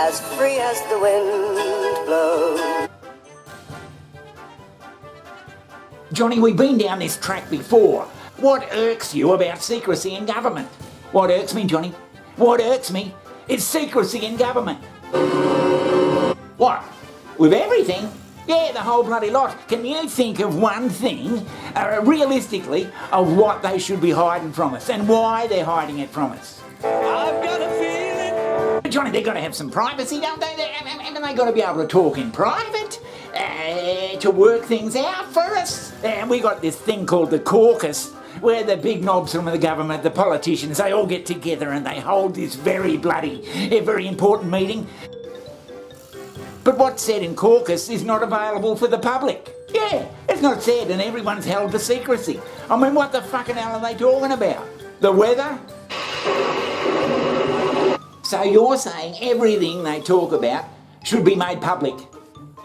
as free as the wind blows. Johnny, we've been down this track before. What irks you about secrecy in government? What irks me, Johnny? What irks me is secrecy in government. What? With everything? Yeah, the whole bloody lot. Can you think of one thing, realistically, of what they should be hiding from us and why they're hiding it from us? I've got a feeling. Johnny, they've got to have some privacy, don't they? Haven't they got to be able to talk in private? To work things out for us? We got this thing called the caucus, where the big knobs from the government, the politicians, they all get together and they hold this very important meeting. But what's said in caucus is not available for the public. Yeah, it's not said and everyone's held to secrecy. I mean, what the fucking hell are they talking about? The weather? So you're saying everything they talk about should be made public?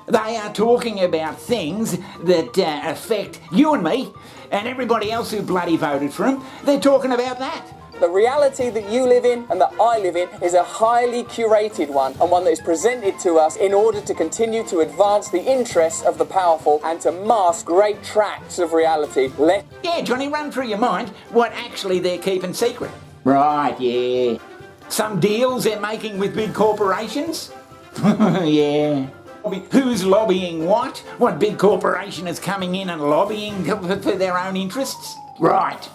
They are talking about things that affect you and me and everybody else who bloody voted for them. They're talking about that. The reality that you live in and that I live in is a highly curated one, and one that is presented to us in order to continue to advance the interests of the powerful and to mask great tracts of reality. Yeah, Johnny, run through your mind what actually they're keeping secret. Right, yeah. Some deals they're making with big corporations? Yeah. Who's lobbying what? What big corporation is coming in and lobbying for their own interests? Right.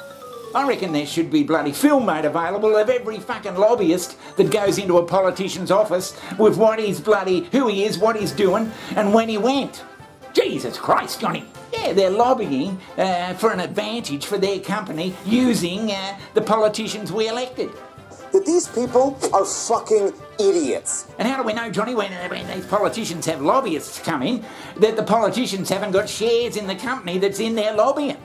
I reckon there should be bloody film made available of every fucking lobbyist that goes into a politician's office with what he's who he is, what he's doing, and when he went. Jesus Christ, Johnny. Yeah, they're lobbying for an advantage for their company using the politicians we elected. That these people are fucking idiots. And how do we know, Johnny, when these politicians have lobbyists come in, that the politicians haven't got shares in the company that's in their lobbying?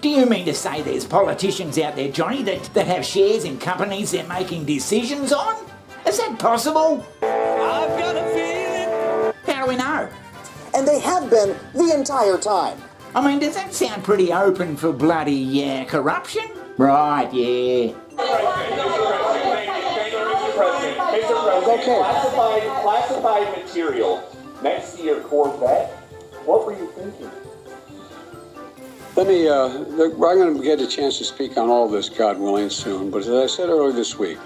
Do you mean to say there's politicians out there, Johnny, that have shares in companies they're making decisions on? Is that possible? I've got a feeling. How do we know? And they have been the entire time. I mean, does that sound pretty open for bloody corruption? Right, yeah. Mr. President, classified material next to your Corvette. What were you thinking? I'm going to get a chance to speak on all this, God willing, soon. But as I said earlier this week,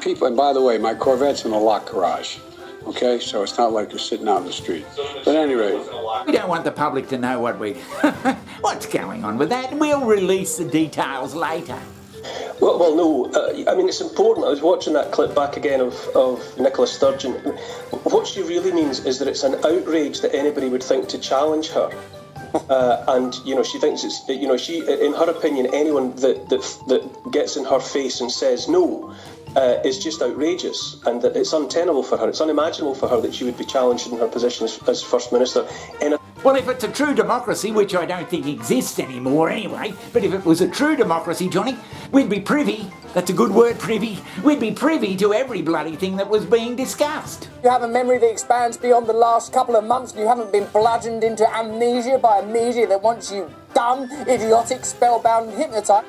people, and by the way, my Corvette's in a locked garage. Okay, so it's not like you're sitting out in the street. But anyway, we don't want the public to know what's going on with that. We'll release the details later. Well, no. I mean, it's important. I was watching that clip back again of Nicola Sturgeon. What she really means is that it's an outrage that anybody would think to challenge her. And she thinks it's she, in her opinion, anyone that gets in her face and says no is just outrageous, and that it's untenable for her. It's unimaginable for her that she would be challenged in her position as First Minister. Well, if it's a true democracy, which I don't think exists anymore anyway, but if it was a true democracy, Johnny, we'd be privy, that's a good word, privy, we'd be privy to every bloody thing that was being discussed. You have a memory that expands beyond the last couple of months, and you haven't been bludgeoned into amnesia by a media that wants you dumb, idiotic, spellbound and hypnotised.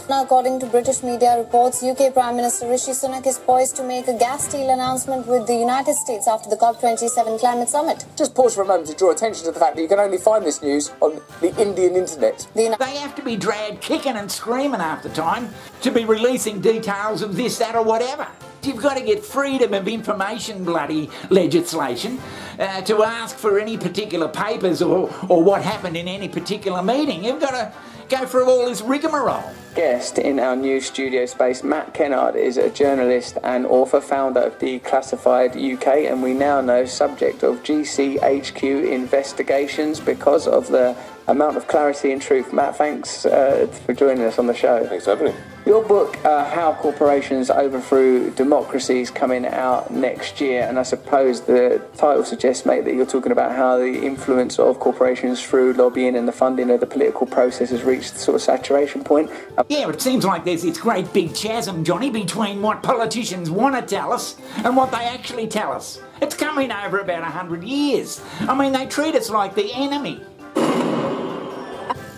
Now, according to British media reports, UK Prime Minister Rishi Sunak is poised to make a gas deal announcement with the United States after the COP27 climate summit. Just pause for a moment to draw attention to the fact that you can only find this news on the Indian internet. They have to be dragged kicking and screaming half the time to be releasing details of this, that or whatever. You've got to get freedom of information bloody legislation to ask for any particular papers or what happened in any particular meeting. You've got to go through all this rigmarole. Guest in our new studio space, Matt Kennard, is a journalist and author, founder of Declassified UK, and we now know subject of GCHQ investigations because of the amount of clarity and truth. Matt, thanks for joining us on the show. Thanks for having me. Your book, How Corporations Overthrew Democracy, is coming out next year, and I suppose the title suggests, mate, that you're talking about how the influence of corporations through lobbying and the funding of the political process has reached the sort of saturation point. Yeah, it seems like there's this great big chasm, Johnny, between what politicians want to tell us and what they actually tell us. It's coming over about 100 years. I mean, they treat us like the enemy.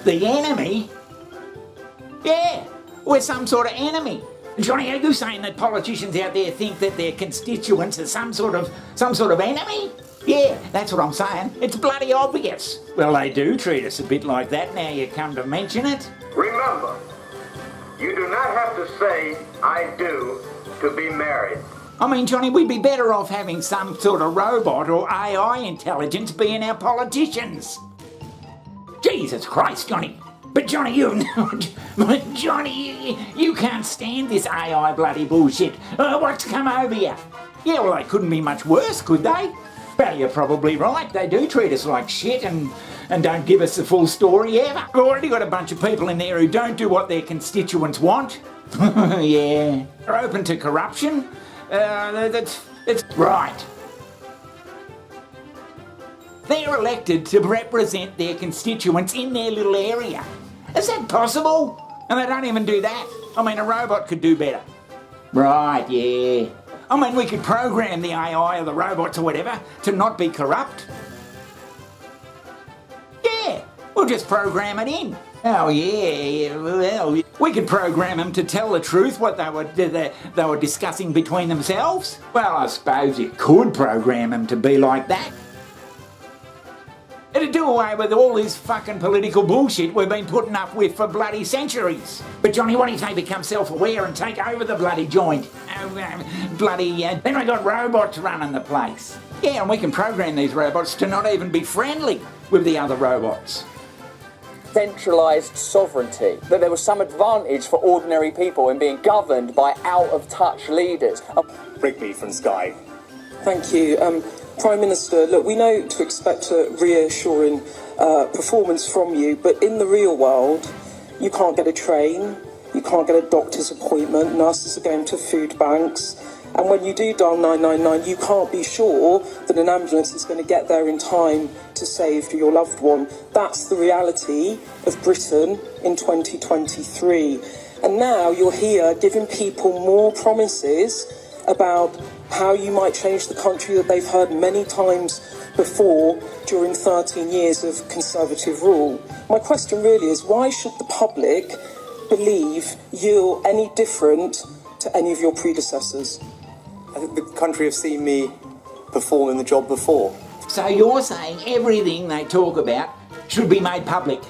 The enemy? Yeah, we're some sort of enemy. Johnny, are you saying that politicians out there think that their constituents are some sort of enemy? Yeah, that's what I'm saying. It's bloody obvious. Well, they do treat us a bit like that now you come to mention it. Remember, you do not have to say, I do, to be married. I mean, Johnny, we'd be better off having some sort of robot or AI intelligence being our politicians. Jesus Christ, Johnny. But Johnny, you can't stand this AI bloody bullshit. What's come over you? Yeah, well, they couldn't be much worse, could they? Well, you're probably right. They do treat us like shit and don't give us the full story ever. We've already got a bunch of people in there who don't do what their constituents want. Yeah. They're open to corruption. That's right. They're elected to represent their constituents in their little area. Is that possible? And they don't even do that. I mean, a robot could do better. Right, yeah. I mean, we could program the AI or the robots or whatever to not be corrupt. Yeah, we'll just program it in. Oh, yeah, well, we could program them to tell the truth, what they were discussing between themselves. Well, I suppose you could program them to be like that. It'd do away with all this fucking political bullshit we've been putting up with for bloody centuries. But Johnny, what if they become self-aware and take over the bloody joint? Then we got robots running the place. Yeah, and we can program these robots to not even be friendly with the other robots. Centralised sovereignty, that there was some advantage for ordinary people in being governed by out-of-touch leaders. Rigby from Sky. Thank you. Prime Minister, look, we know to expect a reassuring performance from you, but in the real world, you can't get a train, you can't get a doctor's appointment, nurses are going to food banks, and when you do dial 999, you can't be sure that an ambulance is going to get there in time to save your loved one. That's the reality of Britain in 2023. And now you're here giving people more promises about how you might change the country that they've heard many times before during 13 years of Conservative rule. My question really is, why should the public believe you're any different to any of your predecessors? I think the country have seen me perform in the job before. So you're saying everything they talk about should be made public?